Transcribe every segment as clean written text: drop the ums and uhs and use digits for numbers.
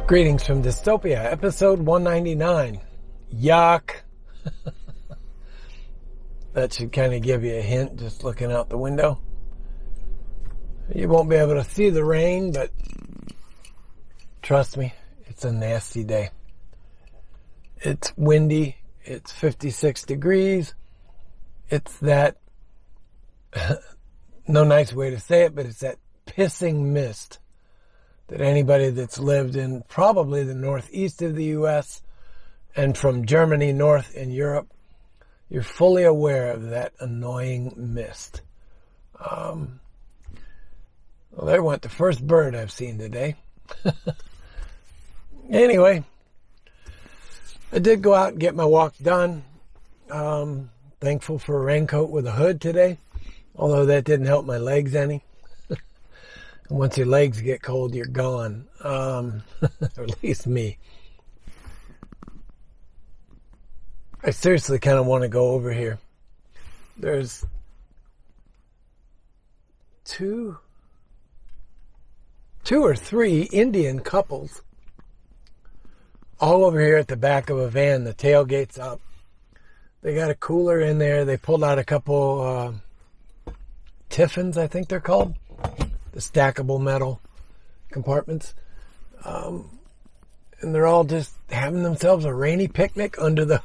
Greetings from Dystopia, episode 199. YUK. That should kind of give you a hint just looking out the window. You won't be able to see the rain, but trust me, it's a nasty day. It's windy. It's 56 degrees. It's that, no nice way to say it, but it's that pissing mist that anybody that's lived in probably the northeast of the U.S. and from Germany north in Europe, you're fully aware of that annoying mist. Well, there went the first bird I've seen today. Anyway, I did go out and get my walk done. Thankful for a raincoat with a hood today, although that didn't help my legs any. Once your legs get cold, you're gone. Or at least me. I seriously kind of want to go over here. There's two or three Indian couples all over here at the back of a van. The tailgate's up. They got a cooler in there. They pulled out a couple tiffins, I think they're called. The stackable metal compartments. And they're all just having themselves a rainy picnic under the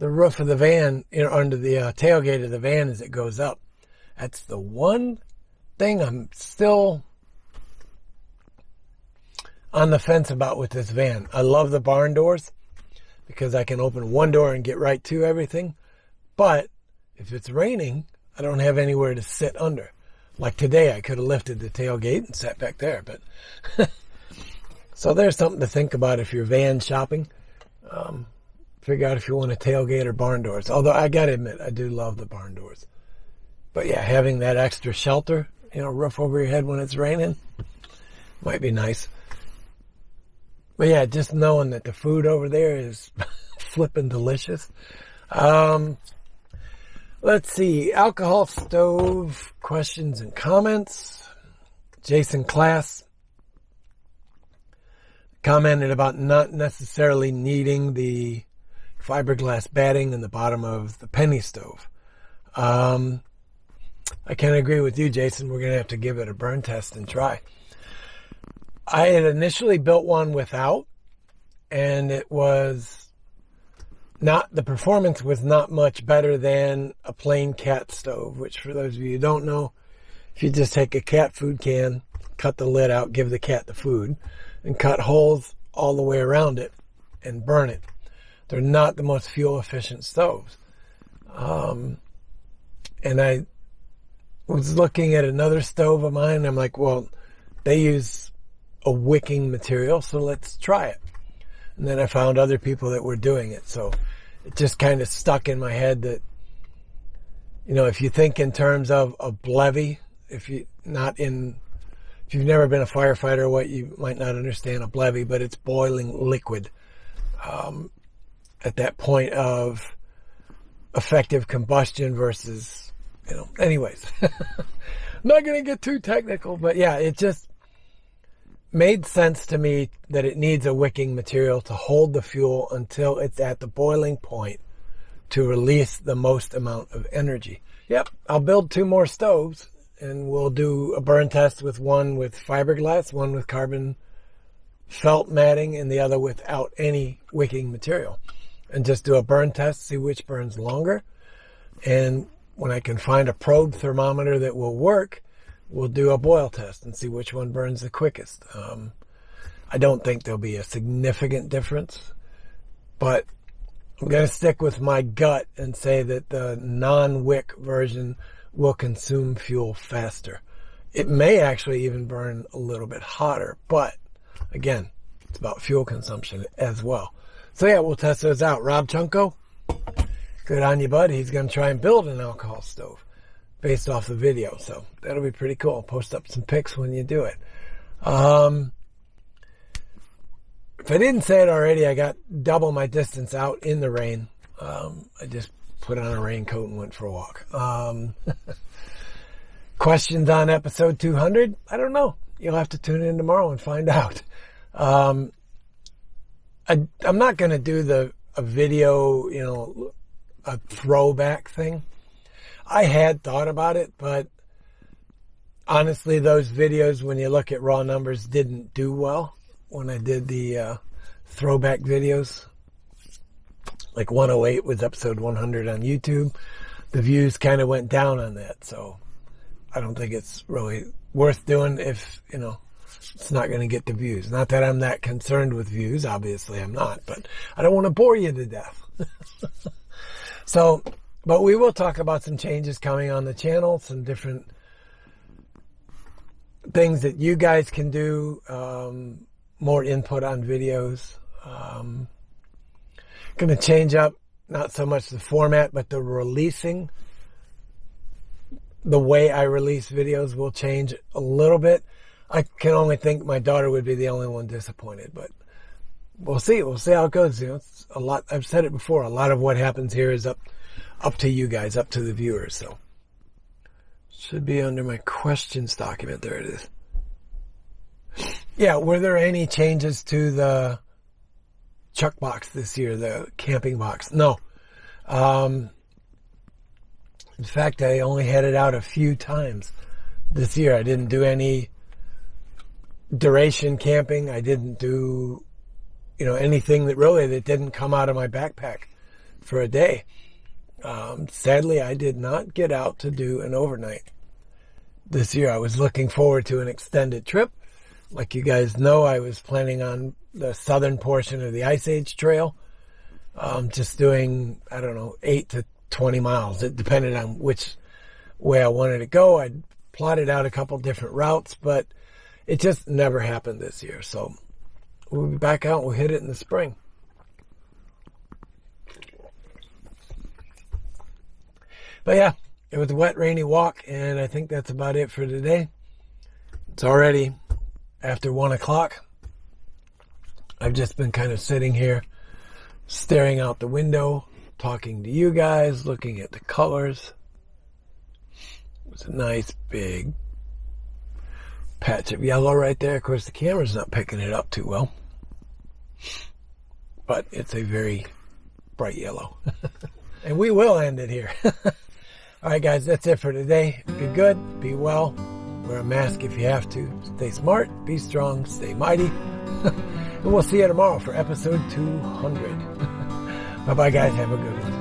roof of the van, under the tailgate of the van as it goes up. That's the one thing I'm still on the fence about with this van. I love the barn doors because I can open one door and get right to everything. But if it's raining, I don't have anywhere to sit under. Like today, I could have lifted the tailgate and sat back there. But so there's something to think about if you're van shopping. Figure out if you want a tailgate or barn doors. Although I got to admit, I do love the barn doors. But yeah, having that extra shelter, roof over your head when it's raining, might be nice. But yeah, just knowing that the food over there is flipping delicious. Let's see, alcohol stove questions and comments. Jason Class commented about not necessarily needing the fiberglass batting in the bottom of the penny stove. I can agree with you, Jason. We're going to have to give it a burn test and try. I had initially built one without, and it was the performance was not much better than a plain cat stove, which for those of you who don't know, if you just take a cat food can, cut the lid out, give the cat the food, and cut holes all the way around it and burn it. They're not the most fuel efficient stoves. And I was looking at another stove of mine, and I'm like, well, they use a wicking material, so let's try it. And then I found other people that were doing it. So it just kind of stuck in my head that, if you think in terms of a blevy, if you've never been a firefighter, you might not understand a blevy, but it's boiling liquid at that point of effective combustion versus, anyways. I'm not going to get too technical, but yeah, it just made sense to me that it needs a wicking material to hold the fuel until it's at the boiling point to release the most amount of energy. Yep, I'll build 2 more stoves, and we'll do a burn test with one with fiberglass, one with carbon felt matting, and the other without any wicking material. And just do a burn test, see which burns longer. And when I can find a probe thermometer that will work, we'll do a boil test and see which one burns the quickest. I don't think there'll be a significant difference, but I'm going to stick with my gut and say that the non-wick version will consume fuel faster. It may actually even burn a little bit hotter, but again, it's about fuel consumption as well. So yeah, we'll test those out. Rob Chunko, good on you, bud. He's going to try and build an alcohol stove based off the video. So that'll be pretty cool. Post up some pics when you do it. If I didn't say it already, I got double my distance out in the rain. I just put on a raincoat and went for a walk. Questions on episode 200? I don't know. You'll have to tune in tomorrow and find out. I'm not going to do a video, a throwback thing. I had thought about it, but honestly, those videos, when you look at raw numbers, didn't do well when I did the throwback videos. Like 108 was episode 100 on YouTube. The views kind of went down on that, so I don't think it's really worth doing if, it's not going to get the views. Not that I'm that concerned with views. Obviously, I'm not, but I don't want to bore you to death. So, but we will talk about some changes coming on the channel, some different things that you guys can do, more input on videos. Going to change up not so much the format, but the releasing. The way I release videos will change a little bit. I can only think my daughter would be the only one disappointed, but we'll see. We'll see how it goes. It's a lot. I've said it before. A lot of what happens here is up to you guys, up to the viewers. So should be under my questions document. There it is. Yeah. Were there any changes to the Chuck box this year, the camping box? No. In fact, I only had it out a few times this year. I didn't do any duration camping. I didn't do, anything that didn't come out of my backpack for a day. Sadly, I did not get out to do an overnight this year. I was looking forward to an extended trip. Like you guys know, I was planning on the southern portion of the Ice Age Trail. Just doing, 8 to 20 miles. It depended on which way I wanted to go. I'd plotted out a couple different routes, but it just never happened this year. So we'll be back out. We'll hit it in the spring. But yeah, it was a wet, rainy walk, and I think that's about it for today. It's already after 1 o'clock. I've just been kind of sitting here, staring out the window, talking to you guys, looking at the colors. It's a nice big patch of yellow right there. Of course, the camera's not picking it up too well, but it's a very bright yellow. And we will end it here. All right, guys, that's it for today. Be good, be well, wear a mask if you have to, stay smart, be strong, stay mighty. And we'll see you tomorrow for episode 200. Bye-bye, guys. Have a good one.